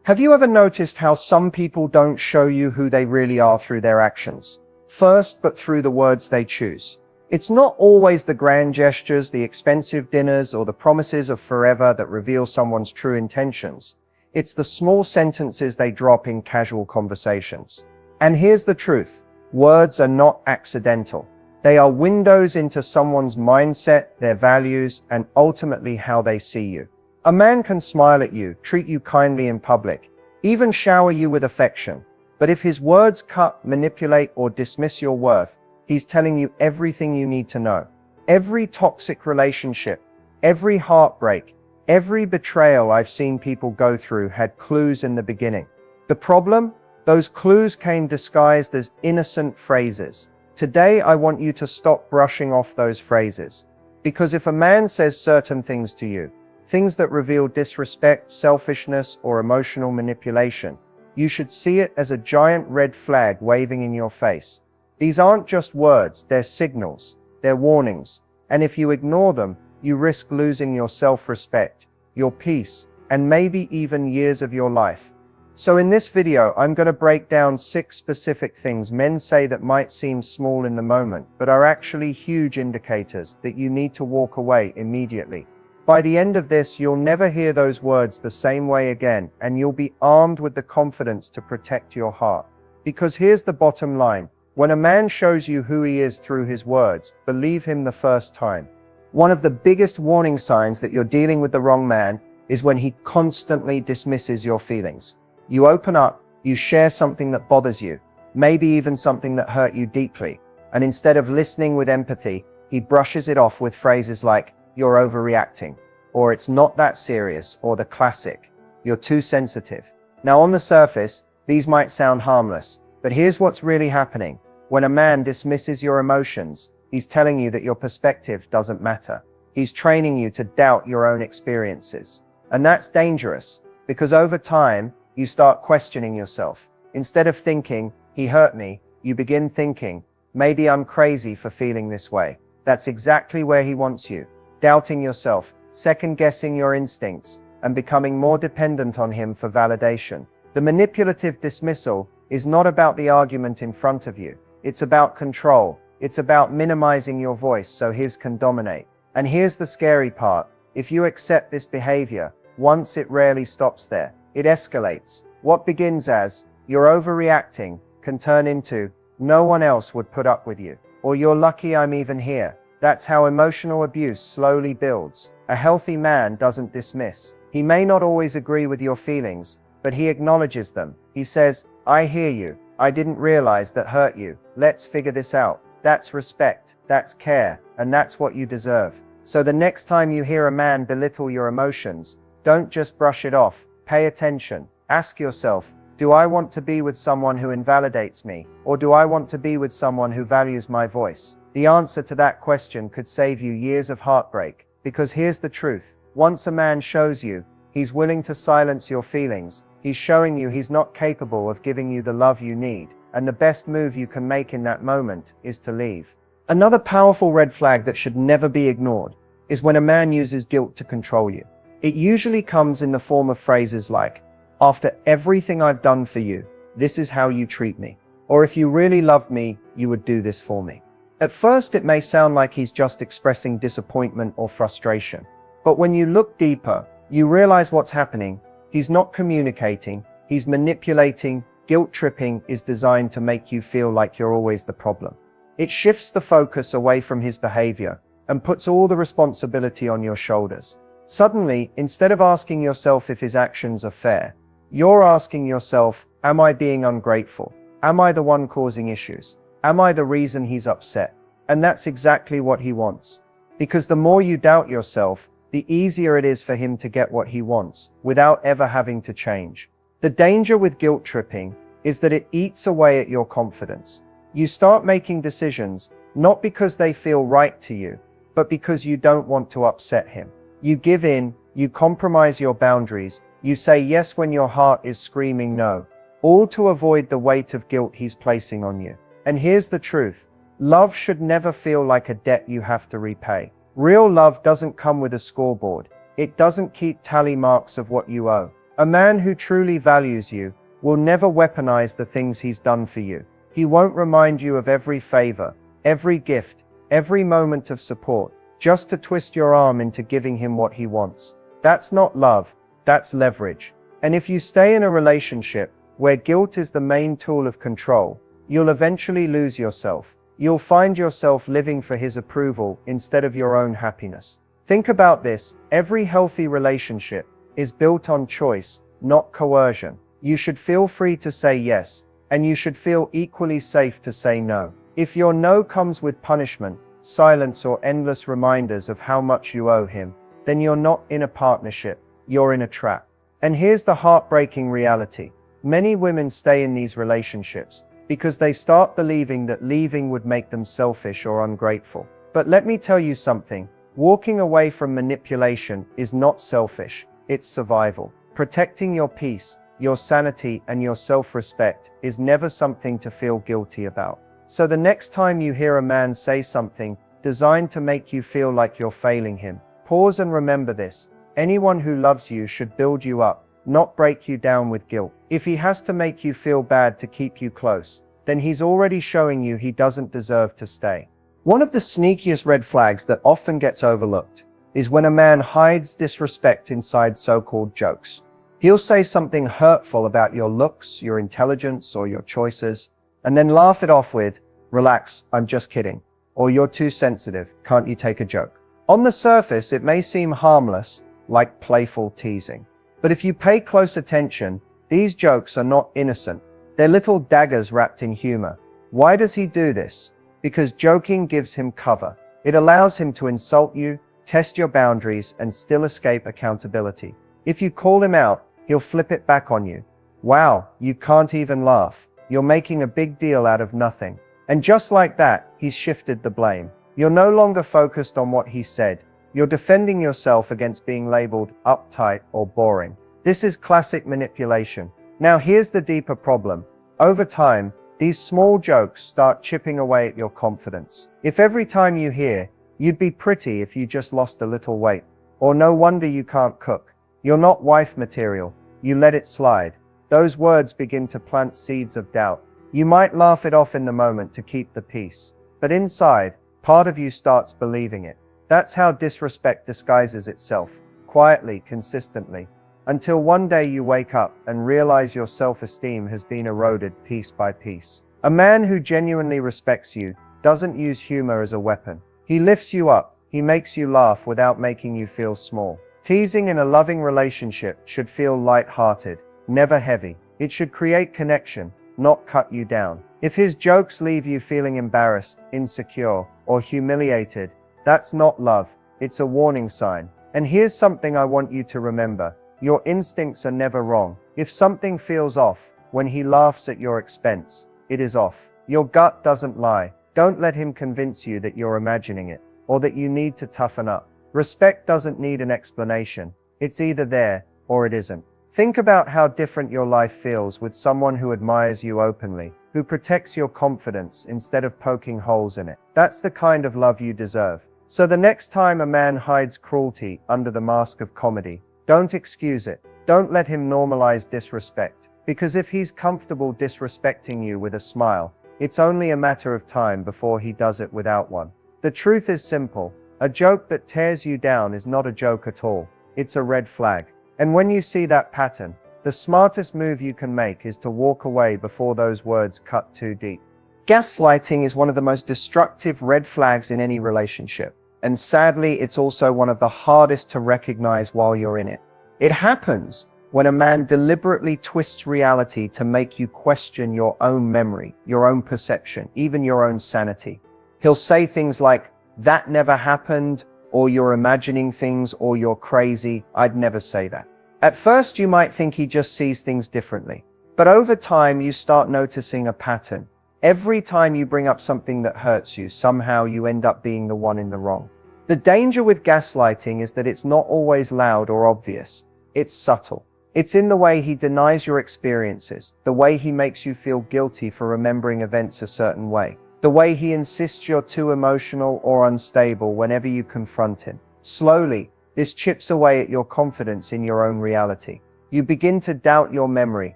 Have you ever noticed how some people don't show you who they really are through their actions first, but through the words they choose? It's not always the grand gestures, the expensive dinners, or the promises of forever that reveal someone's true intentions. It's the small sentences they drop in casual conversations. And here's the truth. Words are not accidental. They are windows into someone's mindset, their values, and ultimately how they see you. A man can smile at you, treat you kindly in public, even shower you with affection. But if his words cut, manipulate, or dismiss your worth, he's telling you everything you need to know. Every toxic relationship, every heartbreak, every betrayal I've seen people go through had clues in the beginning. The problem? Those clues came disguised as innocent phrases. Today, I want you to stop brushing off those phrases. Because if a man says certain things to you, things that reveal disrespect, selfishness, or emotional manipulation, you should see it as a giant red flag waving in your face. These aren't just words, they're signals, they're warnings. And if you ignore them, you risk losing your self-respect, your peace, and maybe even years of your life. So in this video, I'm going to break down 6 specific things men say that might seem small in the moment, but are actually huge indicators that you need to walk away immediately. By the end of this, you'll never hear those words the same way again, and you'll be armed with the confidence to protect your heart. Because here's the bottom line. When a man shows you who he is through his words, believe him the first time. One of the biggest warning signs that you're dealing with the wrong man is when he constantly dismisses your feelings. You open up, you share something that bothers you, maybe even something that hurt you deeply, and instead of listening with empathy, he brushes it off with phrases like, "You're overreacting," or "It's not that serious," or the classic, "You're too sensitive." Now on the surface, these might sound harmless, but here's what's really happening. When a man dismisses your emotions, he's telling you that your perspective doesn't matter. He's training you to doubt your own experiences. And that's dangerous, because over time, you start questioning yourself. Instead of thinking, "He hurt me," you begin thinking, "Maybe I'm crazy for feeling this way." That's exactly where he wants you. Doubting yourself, second-guessing your instincts, and becoming more dependent on him for validation. The manipulative dismissal is not about the argument in front of you. It's about control. It's about minimizing your voice so his can dominate. And here's the scary part. If you accept this behavior, once it rarely stops there. It escalates. What begins as, "You're overreacting," can turn into, "No one else would put up with you," or "You're lucky I'm even here." That's how emotional abuse slowly builds. A healthy man doesn't dismiss. He may not always agree with your feelings, but he acknowledges them. He says, "I hear you. I didn't realize that hurt you. Let's figure this out." That's respect, that's care, and that's what you deserve. So the next time you hear a man belittle your emotions, don't just brush it off. Pay attention. Ask yourself, do I want to be with someone who invalidates me, or do I want to be with someone who values my voice? The answer to that question could save you years of heartbreak, because here's the truth. Once a man shows you he's willing to silence your feelings, he's showing you he's not capable of giving you the love you need, and the best move you can make in that moment is to leave. Another powerful red flag that should never be ignored is when a man uses guilt to control you. It usually comes in the form of phrases like, "After everything I've done for you, this is how you treat me," or "If you really loved me, you would do this for me." At first, it may sound like he's just expressing disappointment or frustration. But when you look deeper, you realize what's happening. He's not communicating, he's manipulating. Guilt tripping is designed to make you feel like you're always the problem. It shifts the focus away from his behavior and puts all the responsibility on your shoulders. Suddenly, instead of asking yourself if his actions are fair, you're asking yourself, am I being ungrateful? Am I the one causing issues? Am I the reason he's upset? And that's exactly what he wants. Because the more you doubt yourself, the easier it is for him to get what he wants, without ever having to change. The danger with guilt tripping is that it eats away at your confidence. You start making decisions, not because they feel right to you, but because you don't want to upset him. You give in, you compromise your boundaries, you say yes when your heart is screaming no, all to avoid the weight of guilt he's placing on you. And here's the truth. Love should never feel like a debt you have to repay. Real love doesn't come with a scoreboard. It doesn't keep tally marks of what you owe. A man who truly values you will never weaponize the things he's done for you. He won't remind you of every favor, every gift, every moment of support, just to twist your arm into giving him what he wants. That's not love, that's leverage. And if you stay in a relationship where guilt is the main tool of control, you'll eventually lose yourself. You'll find yourself living for his approval instead of your own happiness. Think about this: every healthy relationship is built on choice, not coercion. You should feel free to say yes, and you should feel equally safe to say no. If your no comes with punishment, silence, or endless reminders of how much you owe him, then you're not in a partnership, you're in a trap. And here's the heartbreaking reality. Many women stay in these relationships because they start believing that leaving would make them selfish or ungrateful. But let me tell you something, walking away from manipulation is not selfish, it's survival. Protecting your peace, your sanity, and your self-respect is never something to feel guilty about. So the next time you hear a man say something designed to make you feel like you're failing him, pause and remember this: anyone who loves you should build you up, not break you down with guilt. If he has to make you feel bad to keep you close, then he's already showing you he doesn't deserve to stay. One of the sneakiest red flags that often gets overlooked is when a man hides disrespect inside so-called jokes. He'll say something hurtful about your looks, your intelligence, or your choices, and then laugh it off with, "Relax, I'm just kidding," or "You're too sensitive, can't you take a joke?" On the surface, it may seem harmless, like playful teasing. But if you pay close attention, these jokes are not innocent. They're little daggers wrapped in humor. Why does he do this? Because joking gives him cover. It allows him to insult you, test your boundaries, and still escape accountability. If you call him out, he'll flip it back on you. "Wow, you can't even laugh. You're making a big deal out of nothing." And just like that, he's shifted the blame. You're no longer focused on what he said. You're defending yourself against being labeled uptight or boring. This is classic manipulation. Now here's the deeper problem. Over time, these small jokes start chipping away at your confidence. If every time you hear, "You'd be pretty if you just lost a little weight," or "No wonder you can't cook," "You're not wife material," you let it slide. Those words begin to plant seeds of doubt. You might laugh it off in the moment to keep the peace, but inside, part of you starts believing it. That's how disrespect disguises itself, quietly, consistently, until one day you wake up and realize your self-esteem has been eroded piece by piece. A man who genuinely respects you doesn't use humor as a weapon. He lifts you up, he makes you laugh without making you feel small. Teasing in a loving relationship should feel light-hearted, never heavy. It should create connection, not cut you down. If his jokes leave you feeling embarrassed, insecure, or humiliated, that's not love, it's a warning sign. And here's something I want you to remember. Your instincts are never wrong. If something feels off when he laughs at your expense, it is off. Your gut doesn't lie. Don't let him convince you that you're imagining it, or that you need to toughen up. Respect doesn't need an explanation. It's either there, or it isn't. Think about how different your life feels with someone who admires you openly, who protects your confidence instead of poking holes in it. That's the kind of love you deserve. So the next time a man hides cruelty under the mask of comedy, don't excuse it. Don't let him normalize disrespect. Because if he's comfortable disrespecting you with a smile, it's only a matter of time before he does it without one. The truth is simple. A joke that tears you down is not a joke at all. It's a red flag. And when you see that pattern, the smartest move you can make is to walk away before those words cut too deep. Gaslighting is one of the most destructive red flags in any relationship. And sadly, it's also one of the hardest to recognize while you're in it. It happens when a man deliberately twists reality to make you question your own memory, your own perception, even your own sanity. He'll say things like, "That never happened," or "You're imagining things," or "You're crazy, I'd never say that." At first, you might think he just sees things differently. But over time, you start noticing a pattern. Every time you bring up something that hurts you, somehow you end up being the one in the wrong. The danger with gaslighting is that it's not always loud or obvious. It's subtle. It's in the way he denies your experiences, the way he makes you feel guilty for remembering events a certain way, the way he insists you're too emotional or unstable whenever you confront him. Slowly, this chips away at your confidence in your own reality. You begin to doubt your memory,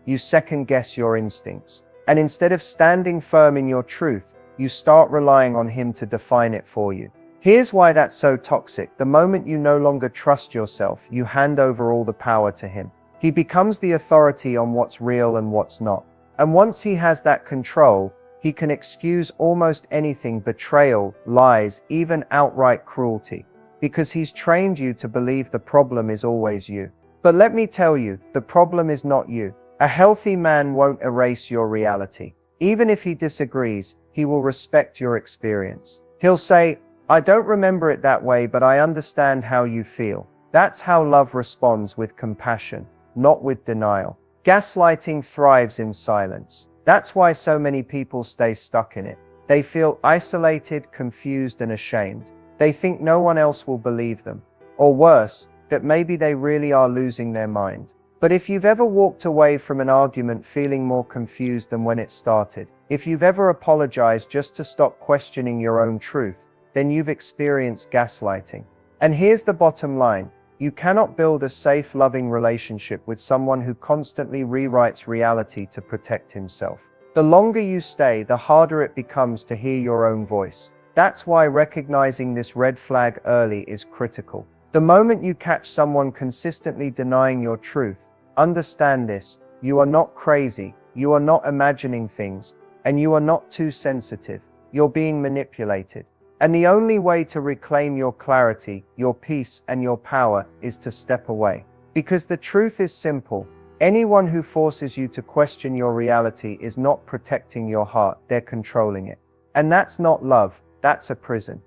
you second-guess your instincts. And instead of standing firm in your truth, you start relying on him to define it for you. Here's why that's so toxic. The moment you no longer trust yourself, you hand over all the power to him. He becomes the authority on what's real and what's not. And once he has that control, he can excuse almost anything: betrayal, lies, even outright cruelty. Because he's trained you to believe the problem is always you. But let me tell you, the problem is not you. A healthy man won't erase your reality. Even if he disagrees, he will respect your experience. He'll say, "I don't remember it that way, but I understand how you feel." That's how love responds, with compassion, not with denial. Gaslighting thrives in silence. That's why so many people stay stuck in it. They feel isolated, confused, and ashamed. They think no one else will believe them. Or worse, that maybe they really are losing their mind. But if you've ever walked away from an argument feeling more confused than when it started, if you've ever apologized just to stop questioning your own truth, then you've experienced gaslighting. And here's the bottom line: you cannot build a safe, loving relationship with someone who constantly rewrites reality to protect himself. The longer you stay, the harder it becomes to hear your own voice. That's why recognizing this red flag early is critical. The moment you catch someone consistently denying your truth, understand this: you are not crazy, you are not imagining things, and you are not too sensitive. You're being manipulated. And the only way to reclaim your clarity, your peace, and your power is to step away. Because the truth is simple: anyone who forces you to question your reality is not protecting your heart, they're controlling it. And that's not love, that's a prison.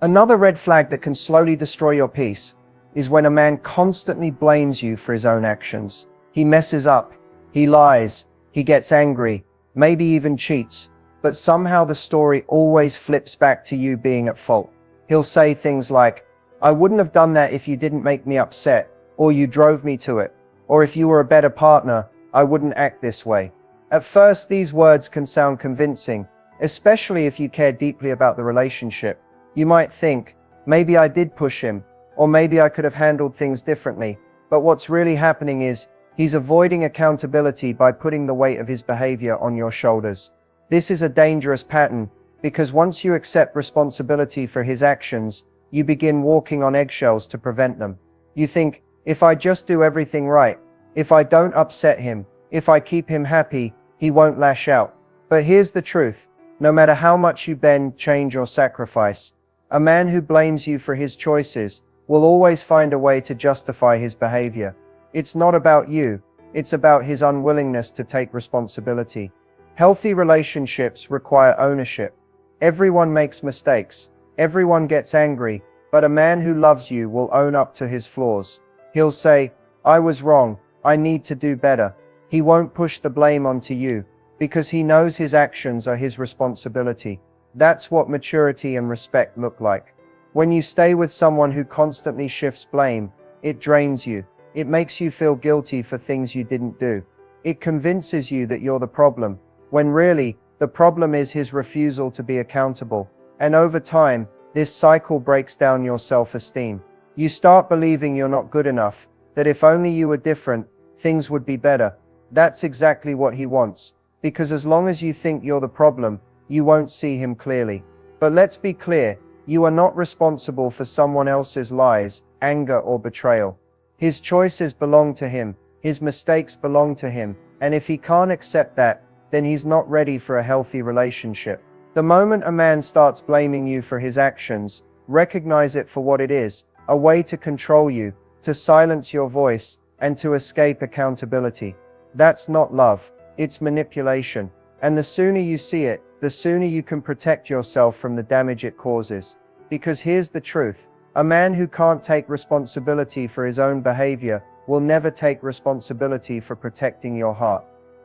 Another red flag that can slowly destroy your peace is when a man constantly blames you for his own actions. He messes up, he lies, he gets angry, maybe even cheats, but somehow the story always flips back to you being at fault. He'll say things like, "I wouldn't have done that if you didn't make me upset," or "You drove me to it," or "If you were a better partner, I wouldn't act this way." At first, these words can sound convincing, especially if you care deeply about the relationship. You might think, maybe I did push him, or maybe I could have handled things differently. But what's really happening is, he's avoiding accountability by putting the weight of his behavior on your shoulders. This is a dangerous pattern, because once you accept responsibility for his actions, you begin walking on eggshells to prevent them. You think, if I just do everything right, if I don't upset him, if I keep him happy, he won't lash out. But here's the truth: no matter how much you bend, change, or sacrifice, a man who blames you for his choices will always find a way to justify his behavior. It's not about you, it's about his unwillingness to take responsibility. Healthy relationships require ownership. Everyone makes mistakes, everyone gets angry, but a man who loves you will own up to his flaws. He'll say, "I was wrong, I need to do better." He won't push the blame onto you, because he knows his actions are his responsibility. That's what maturity and respect look like. When you stay with someone who constantly shifts blame, it drains you. It makes you feel guilty for things you didn't do. It convinces you that you're the problem, when really, the problem is his refusal to be accountable. And over time, this cycle breaks down your self-esteem. You start believing you're not good enough, that if only you were different, things would be better. That's exactly what he wants, because as long as you think you're the problem, you won't see him clearly. But let's be clear, you are not responsible for someone else's lies, anger, or betrayal. His choices belong to him, his mistakes belong to him, and if he can't accept that, then he's not ready for a healthy relationship. The moment a man starts blaming you for his actions, recognize it for what it is: a way to control you, to silence your voice, and to escape accountability. That's not love, it's manipulation. And the sooner you see it, the sooner you can protect yourself from the damage it causes. Because here's the truth: a man who can't take responsibility for his own behavior will never take responsibility for protecting your heart.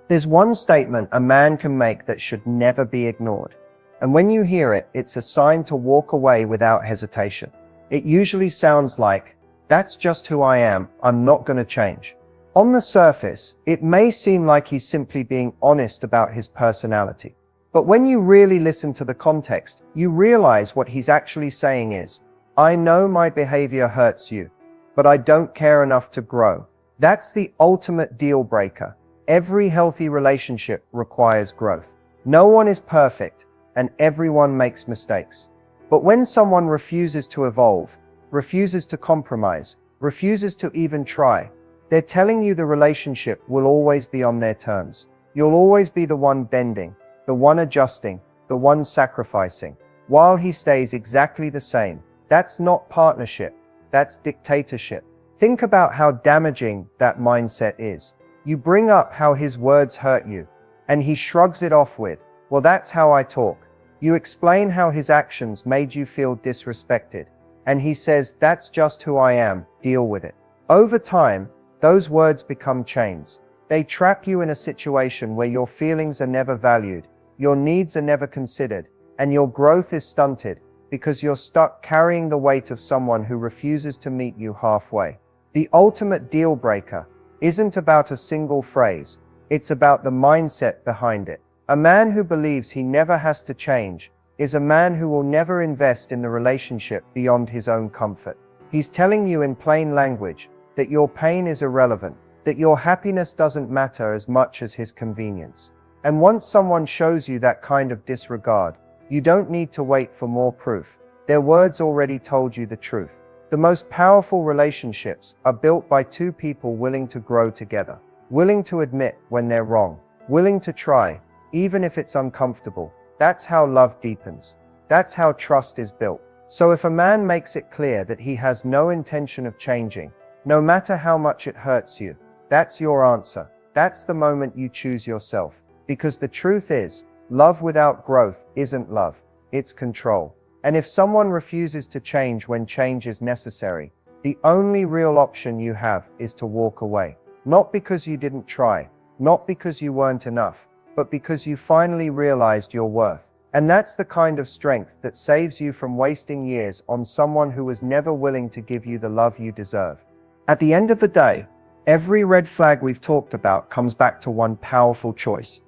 There's one statement a man can make that should never be ignored. And when you hear it, it's a sign to walk away without hesitation. It usually sounds like, "That's just who I am, I'm not gonna change." On the surface, it may seem like he's simply being honest about his personality. But when you really listen to the context, you realize what he's actually saying is, "I know my behavior hurts you, but I don't care enough to grow." That's the ultimate deal breaker. Every healthy relationship requires growth. No one is perfect, and everyone makes mistakes. But when someone refuses to evolve, refuses to compromise, refuses to even try, they're telling you the relationship will always be on their terms. You'll always be the one bending, the one adjusting, the one sacrificing, while he stays exactly the same. That's not partnership. That's dictatorship. Think about how damaging that mindset is. You bring up how his words hurt you, and he shrugs it off with, "Well, that's how I talk." You explain how his actions made you feel disrespected, and he says, "That's just who I am, deal with it." Over time, those words become chains. They trap you in a situation where your feelings are never valued, your needs are never considered, and your growth is stunted because you're stuck carrying the weight of someone who refuses to meet you halfway. The ultimate deal breaker isn't about a single phrase, it's about the mindset behind it. A man who believes he never has to change is a man who will never invest in the relationship beyond his own comfort. He's telling you in plain language that your pain is irrelevant, that your happiness doesn't matter as much as his convenience. And once someone shows you that kind of disregard, you don't need to wait for more proof. Their words already told you the truth. The most powerful relationships are built by two people willing to grow together, willing to admit when they're wrong, willing to try, even if it's uncomfortable. That's how love deepens. That's how trust is built. So if a man makes it clear that he has no intention of changing, no matter how much it hurts you, that's your answer. That's the moment you choose yourself. Because the truth is, love without growth isn't love, it's control. And if someone refuses to change when change is necessary, the only real option you have is to walk away. Not because you didn't try, not because you weren't enough, but because you finally realized your worth. And that's the kind of strength that saves you from wasting years on someone who was never willing to give you the love you deserve. At the end of the day, every red flag we've talked about comes back to one powerful choice: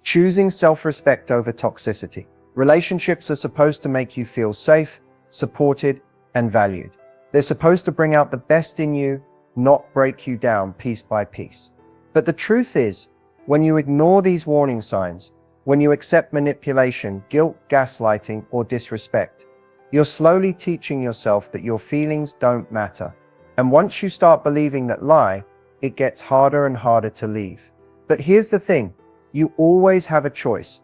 choosing self-respect over toxicity. Relationships are supposed to make you feel safe, supported, and valued. They're supposed to bring out the best in you, not break you down piece by piece. But the truth is, when you ignore these warning signs, when you accept manipulation, guilt, gaslighting, or disrespect, you're slowly teaching yourself that your feelings don't matter. And once you start believing that lie, it gets harder and harder to leave. But here's the thing, you always have a choice.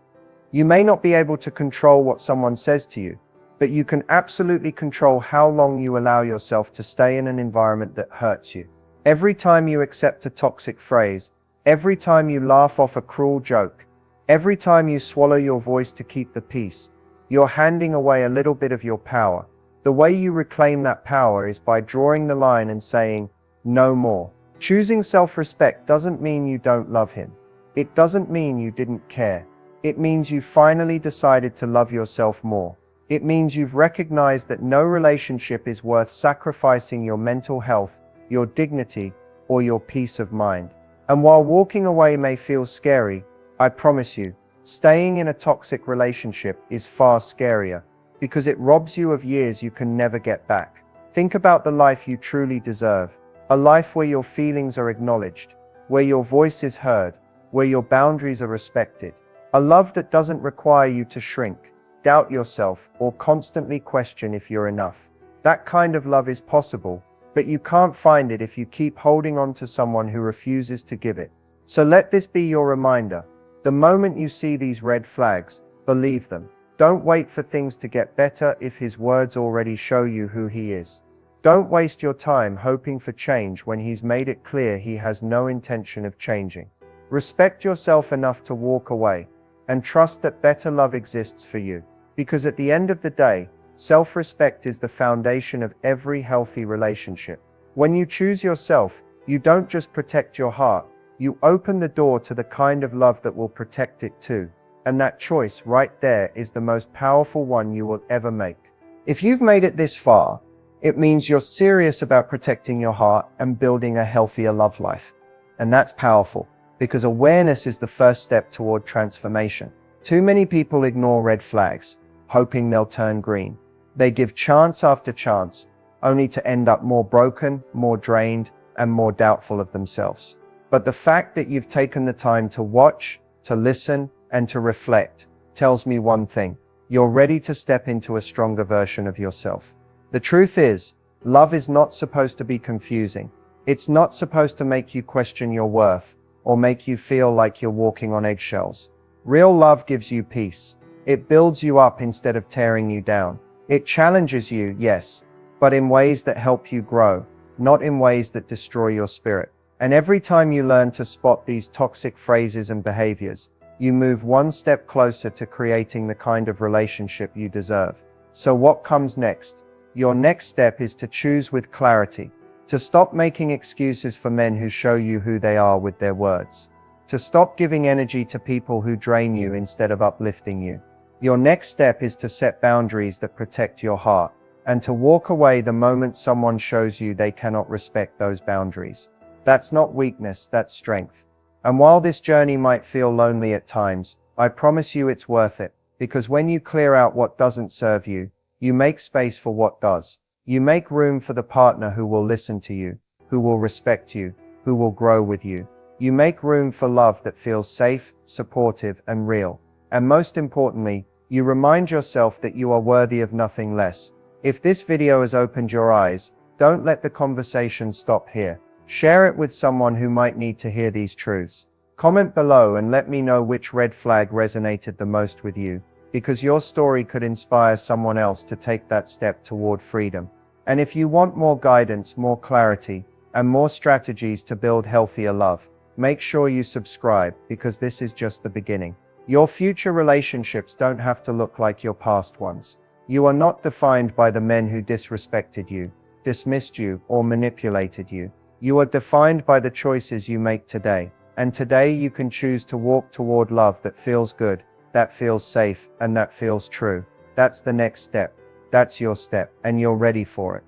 You may not be able to control what someone says to you, but you can absolutely control how long you allow yourself to stay in an environment that hurts you. Every time you accept a toxic phrase, every time you laugh off a cruel joke, every time you swallow your voice to keep the peace, you're handing away a little bit of your power. The way you reclaim that power is by drawing the line and saying, "No more." Choosing self-respect doesn't mean you don't love him. It doesn't mean you didn't care. It means you finally decided to love yourself more. It means you've recognized that no relationship is worth sacrificing your mental health, your dignity, or your peace of mind. And while walking away may feel scary, I promise you, staying in a toxic relationship is far scarier, because it robs you of years you can never get back. Think about the life you truly deserve, a life where your feelings are acknowledged, where your voice is heard, where your boundaries are respected. A love that doesn't require you to shrink, doubt yourself, or constantly question if you're enough. That kind of love is possible, but you can't find it if you keep holding on to someone who refuses to give it. So let this be your reminder. The moment you see these red flags, believe them. Don't wait for things to get better if his words already show you who he is. Don't waste your time hoping for change when he's made it clear he has no intention of changing. Respect yourself enough to walk away, and trust that better love exists for you. Because at the end of the day, self-respect is the foundation of every healthy relationship. When you choose yourself, you don't just protect your heart, you open the door to the kind of love that will protect it too. And that choice right there is the most powerful one you will ever make. If you've made it this far, it means you're serious about protecting your heart and building a healthier love life. And that's powerful, because awareness is the first step toward transformation. Too many people ignore red flags, hoping they'll turn green. They give chance after chance, only to end up more broken, more drained, and more doubtful of themselves. But the fact that you've taken the time to watch, to listen, and to reflect tells me one thing: you're ready to step into a stronger version of yourself. The truth is, love is not supposed to be confusing. It's not supposed to make you question your worth or make you feel like you're walking on eggshells. Real love gives you peace. It builds you up instead of tearing you down. It challenges you, yes, but in ways that help you grow, not in ways that destroy your spirit. And every time you learn to spot these toxic phrases and behaviors, you move one step closer to creating the kind of relationship you deserve. So what comes next? Your next step is to choose with clarity, to stop making excuses for men who show you who they are with their words, to stop giving energy to people who drain you instead of uplifting you. Your next step is to set boundaries that protect your heart, and to walk away the moment someone shows you they cannot respect those boundaries. That's not weakness, that's strength. And while this journey might feel lonely at times, I promise you it's worth it, because when you clear out what doesn't serve you, you make space for what does. You make room for the partner who will listen to you, who will respect you, who will grow with you. You make room for love that feels safe, supportive, and real. And most importantly, you remind yourself that you are worthy of nothing less. If this video has opened your eyes, don't let the conversation stop here. Share it with someone who might need to hear these truths. Comment below and let me know which red flag resonated the most with you, because your story could inspire someone else to take that step toward freedom. And if you want more guidance, more clarity, and more strategies to build healthier love, make sure you subscribe, because this is just the beginning. Your future relationships don't have to look like your past ones. You are not defined by the men who disrespected you, dismissed you, or manipulated you. You are defined by the choices you make today. And today you can choose to walk toward love that feels good, that feels safe, and that feels true. That's the next step. That's your step, and you're ready for it.